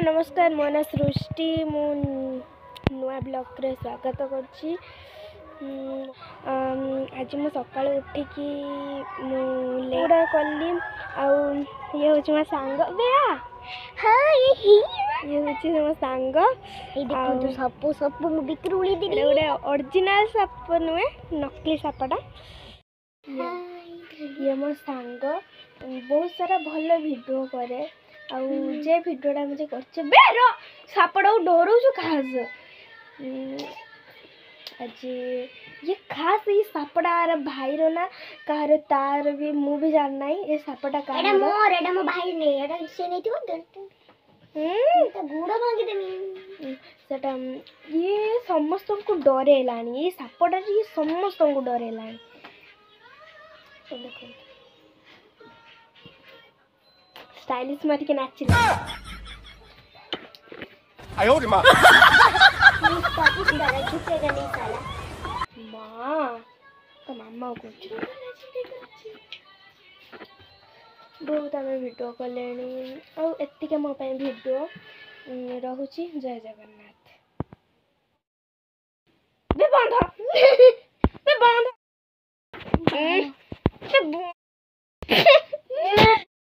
नमस्कार मो ना सृष्टि मु नुआ ब्लॉग रे स्वागत करछि। आज मु सकाळ उठिकी मु लेडा कली आउ ये होछि मो सांग बेया। हां ये होछि मो सांग ए देखो तो सप्पू सप्पू मु बिक्रुली दिली गोटे ओरिजिनल साप नुए नकली सापटा। ये मो सांग बहुत सारा भल वीडियो करे आउ जे वीडियोटा मुझे करछे बेर सापड़ा डरो जो खास आज ये खास ये सापड़ा भाई रो ना कार तार भी मु भी जान नहीं ये सापड़ा का एडा मो भाई ने एडा से नहीं थो तो गुड़ा भांगी देमी सेटा ये समस्त को डरे लानी ये सापड़ा ये समस्त को डरे लानी देखो स्टाइलिश मार के नाचिल आयो रे मां मां तो मामा को बहुत आम भिडियो कले आती मो भिडियो रहुची। जय जगन्नाथ बंध